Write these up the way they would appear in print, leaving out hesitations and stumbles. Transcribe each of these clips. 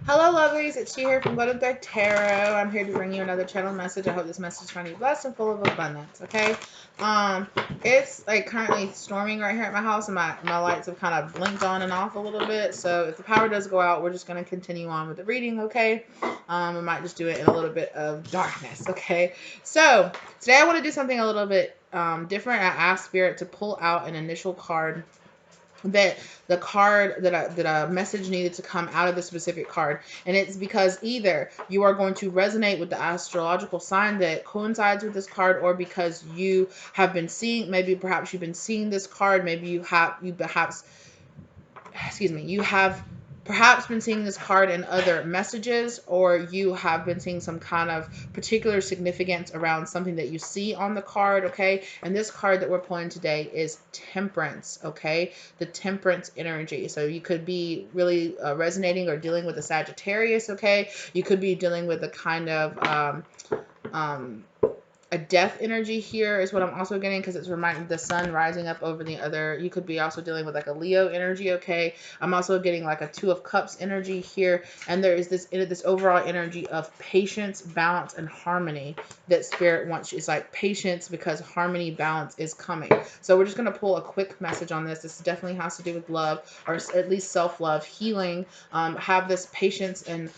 Hello, lovelies. It's she here from Thru Tarot. I'm here to bring you another channel message. I hope this message finds you blessed and full of abundance. Okay. Um, it's like currently storming right here at my house, and my lights have kind of blinked on and off a little bit. So if the power does go out, we're just gonna continue on with the reading. Okay. We might just do it in a little bit of darkness. Okay. So today I want to do something a little bit different. I asked Spirit to pull out an initial card that the card that a message needed to come out of the specific card, and it's because either you are going to resonate with the astrological sign that coincides with this card, or because you have been seeing, maybe perhaps you've been seeing this card, maybe you perhaps, excuse me, you have perhaps been seeing this card in other messages, or you have been seeing some kind of particular significance around something that you see on the card. Okay. And this card that we're pulling today is Temperance. Okay. The Temperance energy. So you could be really resonating or dealing with a Sagittarius. Okay. You could be dealing with a kind of um, a death energy here is what I'm also getting, because it's reminding the sun rising up over the other. You could be also dealing with like a Leo energy. Okay. I'm also getting like a Two of Cups energy here. And there is this overall energy of patience, balance, and harmony that Spirit wants. It's like patience, because harmony, balance is coming. So we're just going to pull a quick message on this. This definitely has to do with love, or at least self-love, healing. Have this patience and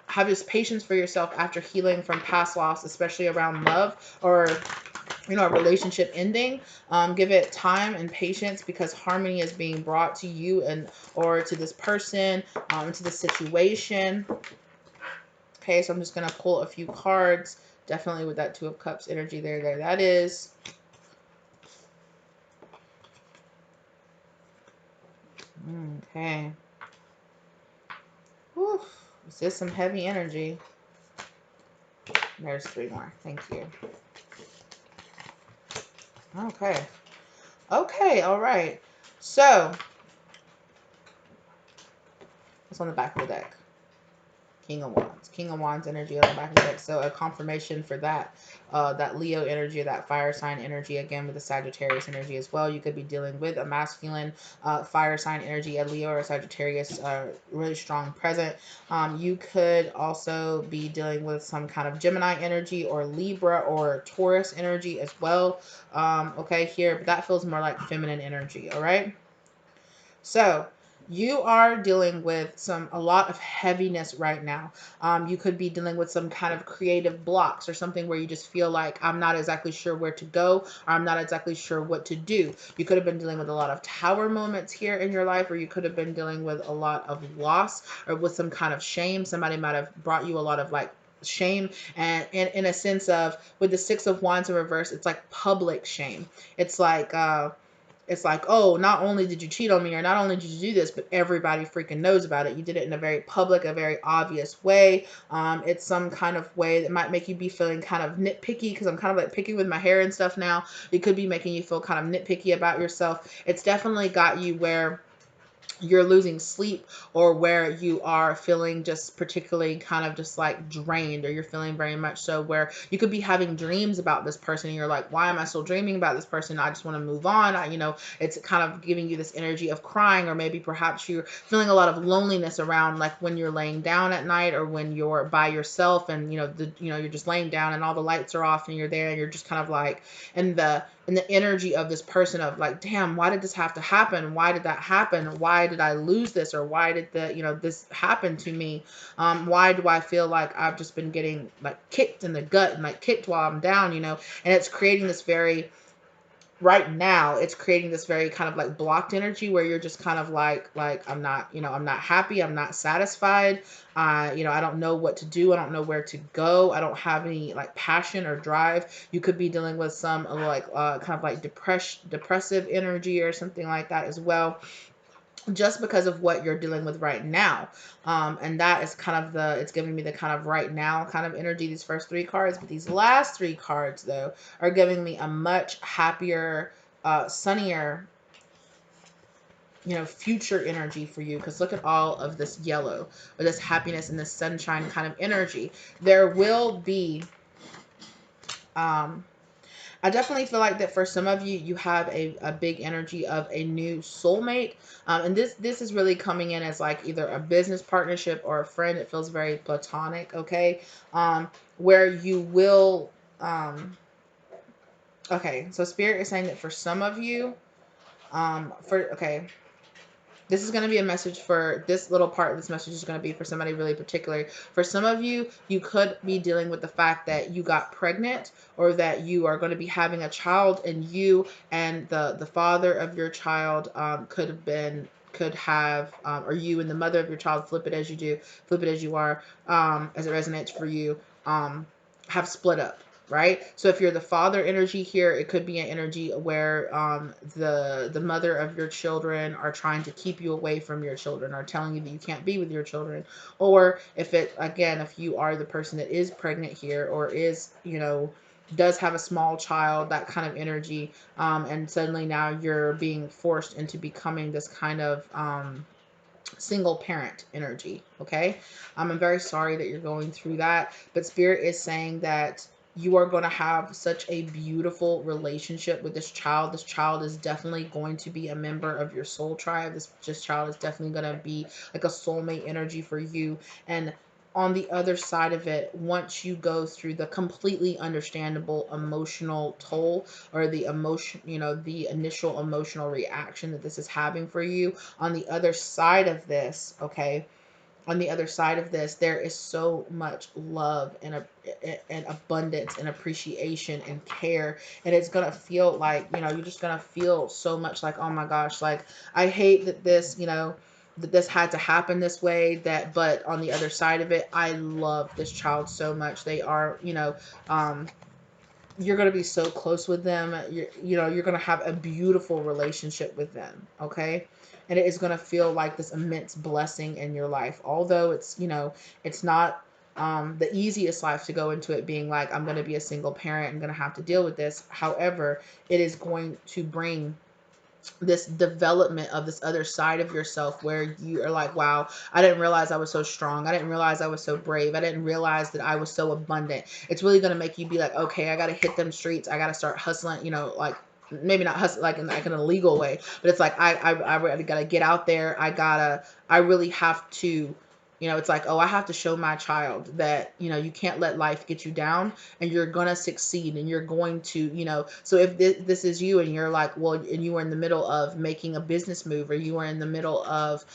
have this patience for yourself after healing from past loss, especially around love, or a relationship ending. Give it time and patience, because harmony is being brought to you and or to this person, to the situation. Okay, so I'm just gonna pull a few cards, definitely with that Two of Cups energy. There that is. Okay. Whew. This is some heavy energy. There's three more. Thank you. Okay. Okay, all right. So, what's on the back of the deck? King of Wands. King of Wands energy on the back of the deck. So a confirmation for that. That Leo energy, that fire sign energy, again with the Sagittarius energy as well. You could be dealing with a masculine fire sign energy, a Leo or a Sagittarius, really strong present. You could also be dealing with some kind of Gemini energy, or Libra or Taurus energy as well. Okay, here, but that feels more like feminine energy. All right. So you are dealing with a lot of heaviness right now. You could be dealing with some kind of creative blocks, or something where you just feel like, I'm not exactly sure where to go, or I'm not exactly sure what to do. You could have been dealing with a lot of tower moments here in your life, or you could have been dealing with a lot of loss, or with some kind of shame. Somebody might have brought you a lot of like shame, and in a sense of, with the Six of Wands in reverse, it's like public shame. It's like, oh, not only did you cheat on me, or not only did you do this, but everybody freaking knows about it. You did it in a very public, a very obvious way. It's some kind of way that might make you be feeling kind of nitpicky, because I'm kind of like picking with my hair and stuff now. It could be making you feel kind of nitpicky about yourself. It's definitely got you where you're losing sleep, or where you are feeling just particularly kind of just like drained, or you're feeling very much so where you could be having dreams about this person, and you're like, why am I still dreaming about this person? I just want to move on. It's kind of giving you this energy of crying, or maybe perhaps you're feeling a lot of loneliness around, like when you're laying down at night, or when you're by yourself, and you're just laying down and all the lights are off, and you're there, and you're just kind of like in the energy of this person of like, damn, why did this have to happen? Why did that happen? Why did I lose this? Or why did this happen to me? Why do I feel like I've just been getting like kicked in the gut, and like kicked while I'm down, and it's creating this very, right now it's creating this very kind of like blocked energy, where you're just kind of like I'm not happy, I'm not satisfied. I don't know what to do, I don't know where to go, I don't have any like passion or drive. You could be dealing with some like kind of like depressive energy, or something like that as well, just because of what you're dealing with right now. And that is kind of it's giving me the kind of right now kind of energy, these first three cards. But these last three cards, though, are giving me a much happier, sunnier, future energy for you. Because look at all of this yellow, or this happiness and this sunshine kind of energy. There will be, um, I definitely feel like that for some of you, you have a big energy of a new soulmate. And this is really coming in as like either a business partnership or a friend. It feels very platonic, okay? Where you will, okay, so Spirit is saying that for some of you, okay, this is going to be a message for this little part of this message is going to be for somebody really particular. For some of you, you could be dealing with the fact that you got pregnant or that you are going to be having a child, and you and the father of your child could have or you and the mother of your child, flip it as you do, flip it as you are, as it resonates for you, have split up. Right. So if you're the father energy here, it could be an energy where the mother of your children are trying to keep you away from your children, or telling you that you can't be with your children. Or if it, again, if you are the person that is pregnant here, or is, does have a small child, that kind of energy, and suddenly now you're being forced into becoming this kind of single parent energy. Okay. I'm very sorry that you're going through that, but Spirit is saying that you are going to have such a beautiful relationship with this child. This child is definitely going to be a member of your soul tribe. This child is definitely going to be like a soulmate energy for you. And on the other side of it, once you go through the completely understandable emotional toll, or the emotion, the initial emotional reaction that this is having for you, on the other side of this, okay, on the other side of this, there is so much love and abundance and appreciation and care. And it's going to feel like, you're just going to feel so much like, oh my gosh, like, I hate that this, that this had to happen this way, but on the other side of it, I love this child so much. They are, um, you're going to be so close with them. You're going to have a beautiful relationship with them. Okay. And it is going to feel like this immense blessing in your life. Although it's not the easiest life to go into it being like, I'm going to be a single parent. I'm going to have to deal with this. However, it is going to bring this development of this other side of yourself where you are like, wow, I didn't realize I was so strong. I didn't realize I was so brave. I didn't realize that I was so abundant. It's really going to make you be like, okay, I got to hit them streets. I got to start hustling, like, maybe not hustle like in an illegal way, but it's like, I really got to get out there. I really have to, it's like, oh, I have to show my child that, you can't let life get you down, and you're going to succeed, and you're going to, so if this is you, and you're like, well, and you were in the middle of making a business move, or you were in the middle of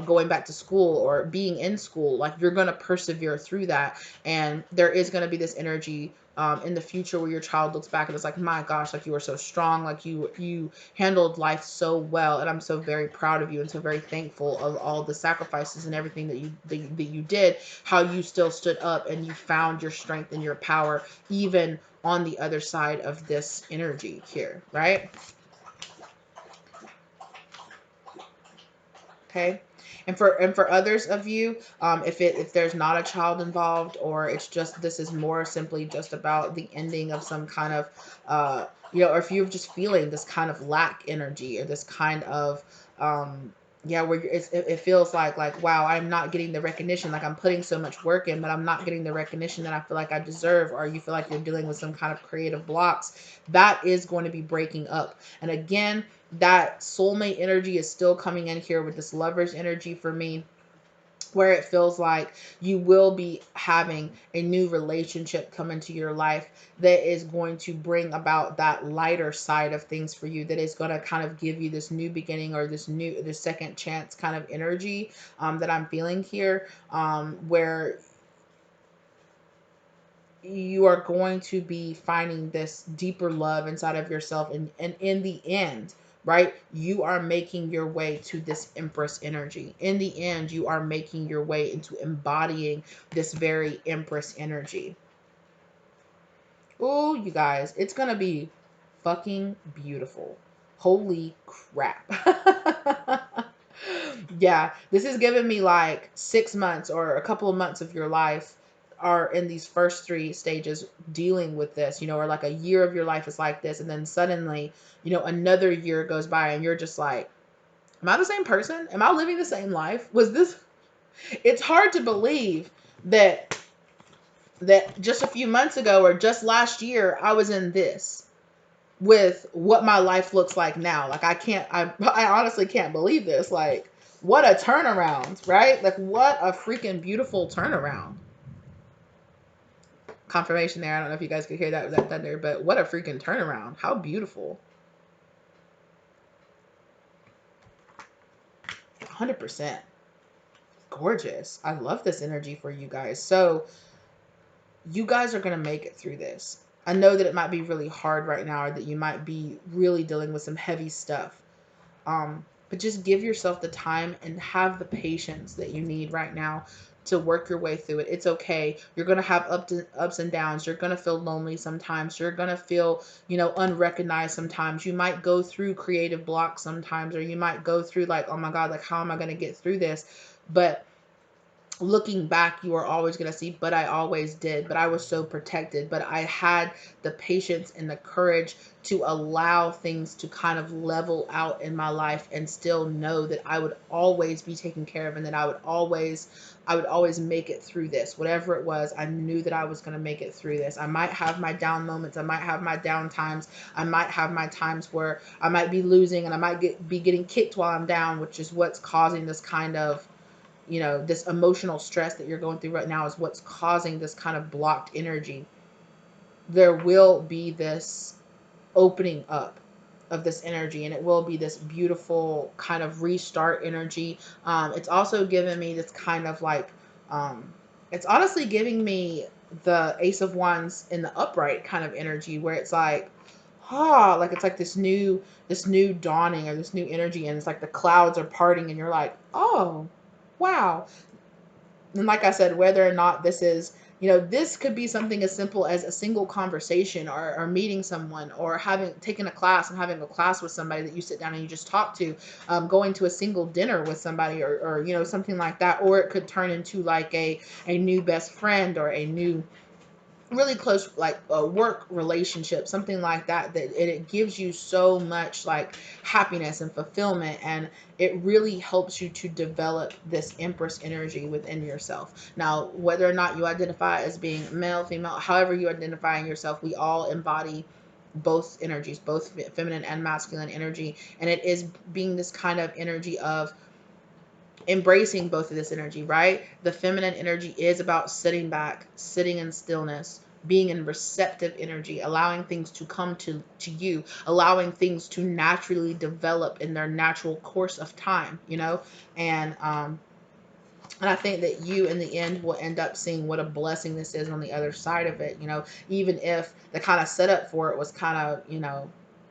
going back to school or being in school, like, you're going to persevere through that. And there is going to be this energy in the future where your child looks back and it's like, my gosh, like, you were so strong, like, you handled life so well, and I'm so very proud of you, and so very thankful of all the sacrifices and everything that you did, how you still stood up and you found your strength and your power even on the other side of this energy here, right? Okay. And for others of you, if there's not a child involved, or it's just, this is more simply just about the ending of some kind of or if you're just feeling this kind of lack energy, or this kind of yeah, where it feels like, wow, I'm not getting the recognition, like, I'm putting so much work in, but I'm not getting the recognition that I feel like I deserve, or you feel like you're dealing with some kind of creative blocks, that is going to be breaking up. And again, that soulmate energy is still coming in here with this lover's energy for me, where it feels like you will be having a new relationship come into your life that is going to bring about that lighter side of things for you, that is going to kind of give you this new beginning, or this second chance kind of energy that I'm feeling here, where you are going to be finding this deeper love inside of yourself, and in the end, right, you are making your way to this Empress energy. In the end, you are making your way into embodying this very Empress energy. Oh, you guys, it's gonna be fucking beautiful. Holy crap. Yeah, this is giving me like 6 months or a couple of months of your life are in these first three stages dealing with this, or like a year of your life is like this. And then suddenly, another year goes by and you're just like, am I the same person? Am I living the same life? Was this, it's hard to believe that just a few months ago or just last year, I was in this. with what my life looks like now. Like I honestly can't believe this. Like, what a turnaround, right? Like, what a freaking beautiful turnaround. Confirmation there. I don't know if you guys could hear that thunder, but what a freaking turnaround. How beautiful. 100%. Gorgeous. I love this energy for you guys. So you guys are going to make it through this. I know that it might be really hard right now, or that you might be really dealing with some heavy stuff. But just give yourself the time and have the patience that you need right now to work your way through it. It's okay. You're going to have ups and downs. You're going to feel lonely sometimes. You're going to feel, unrecognized sometimes. You might go through creative blocks sometimes, or you might go through like, oh my God, like, how am I going to get through this? But looking back, you are always going to see, but I always did, but I was so protected, but I had the patience and the courage to allow things to kind of level out in my life and still know that I would always be taken care of, and that I would always make it through this. Whatever it was, I knew that I was going to make it through this. I might have my down moments. I might have my down times. I might have my times where I might be losing, and I might be getting kicked while I'm down, which is what's causing this kind of, this emotional stress that you're going through right now is what's causing this kind of blocked energy. There will be this opening up of this energy, and it will be this beautiful kind of restart energy. It's also given me this kind of like, it's honestly giving me the Ace of Wands in the upright kind of energy, where it's like, like it's like this new dawning, or this new energy, and it's like the clouds are parting, and you're like, oh, wow. And like I said, whether or not this is, this could be something as simple as a single conversation, or meeting someone, or having taken a class and having a class with somebody that you sit down and you just talk to, going to a single dinner with somebody, or something like that. Or it could turn into like a new best friend, or a new really close, like a work relationship, something like that, that it gives you so much like happiness and fulfillment, and it really helps you to develop this Empress energy within yourself. Now, whether or not you identify as being male, female, however you identify in yourself, we all embody both energies, both feminine and masculine energy, and it is being this kind of energy of embracing both of this energy, right? The feminine energy is about sitting back, sitting in stillness, being in receptive energy, allowing things to come to you, allowing things to naturally develop in their natural course of time, and I think that you in the end will end up seeing what a blessing this is on the other side of it, even if the kind of setup for it was kind of,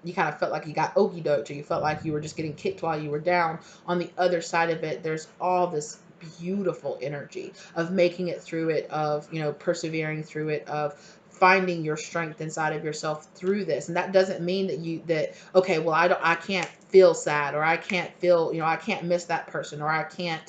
you kind of felt like you got okey doked, or you felt like you were just getting kicked while you were down. On the other side of it, there's all this beautiful energy of making it through it, of, persevering through it, of finding your strength inside of yourself through this. And that doesn't mean that okay, well, I can't feel sad, or I can't feel, I can't miss that person, or I can't,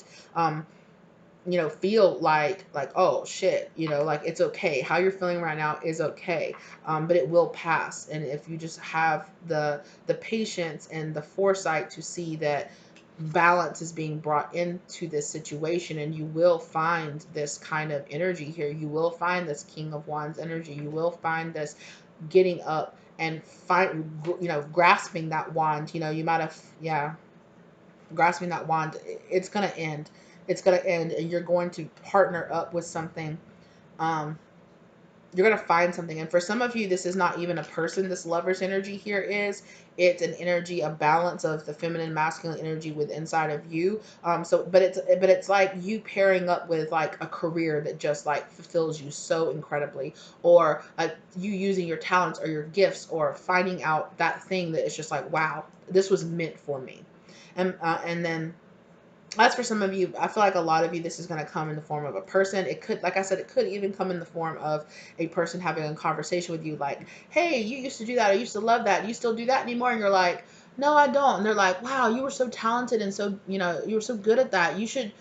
feel like, oh shit, like it's okay. How you're feeling right now is okay. But it will pass. And if you just have the patience and the foresight to see that balance is being brought into this situation, and you will find this kind of energy here. You will find this King of Wands energy. You will find this getting up and grasping that wand. You might have, yeah, grasping that wand. It's going to end. It's going to end, and you're going to partner up with something. um you're going to find something. And for some of you, this is not even a person. This Lover's energy here is, it's an energy, a balance of the feminine masculine energy with inside of you. But it's like you pairing up with like a career that just like fulfills you so incredibly, or you using your talents or your gifts, or finding out that thing that is just like, wow, this was meant for me. And then, as for some of you, I feel like a lot of you, this is going to come in the form of a person. It could, like I said, it could even come in the form of a person having a conversation with you, like, hey, you used to do that. I used to love that. Do you still do that anymore? And you're like, no, I don't. And they're like, wow, you were so talented, and so, you were so good at that. You should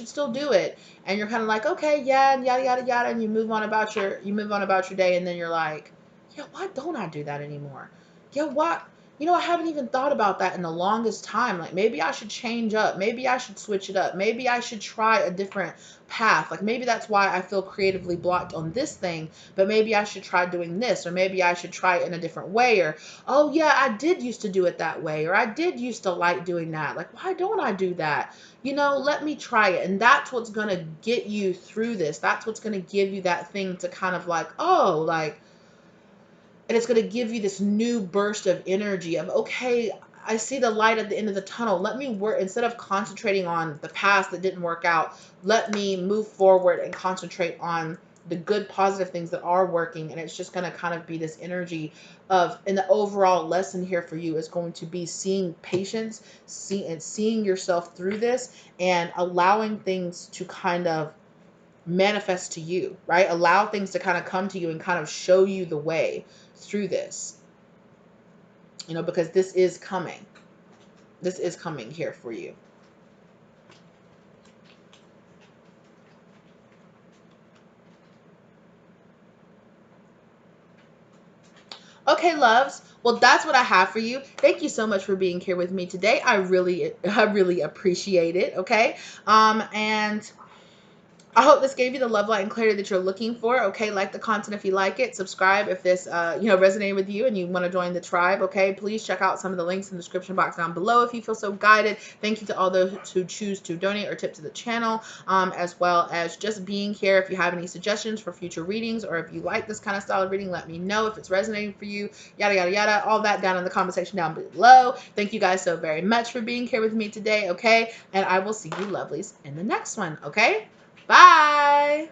still do it. And you're kind of like, okay, yeah, and yada, yada, yada. And you move on about your day. And then you're like, yeah, why don't I do that anymore? Yeah, why? you know, I haven't even thought about that in the longest time. Like, maybe I should change up. Maybe I should switch it up. Maybe I should try a different path. Like, maybe that's why I feel creatively blocked on this thing, but maybe I should try doing this, or maybe I should try it in a different way. Or, oh yeah, I did used to do it that way, or I did used to like doing that. Like, why don't I do that? You know, let me try it. And that's what's going to get you through this. That's what's going to give you that thing to kind of like, oh, like, and it's going to give you this new burst of energy of, okay, I see the light at the end of the tunnel. Let me work, instead of concentrating on the past that didn't work out, let me move forward and concentrate on the good, positive things that are working. And it's just going to kind of be this energy of, and the overall lesson here for you is going to be seeing patience, seeing yourself through this, and allowing things to kind of manifest to you, right? Allow things to kind of come to you and kind of show you the way through this, you know, because this is coming. This is coming here for you. Okay, loves. Well, that's what I have for you. Thank you so much for being here with me today. I really appreciate it. Okay. And I hope this gave you the love, light, and clarity that you're looking for. Okay, like the content if you like it. Subscribe if this, resonated with you and you want to join the tribe. Okay, please check out some of the links in the description box down below if you feel so guided. Thank you to all those who choose to donate or tip to the channel, as well as just being here. If you have any suggestions for future readings, or if you like this kind of style of reading, let me know if it's resonating for you. Yada, yada, yada. All that down in the comment section down below. Thank you guys so very much for being here with me today. Okay, and I will see you lovelies in the next one. Okay. Bye.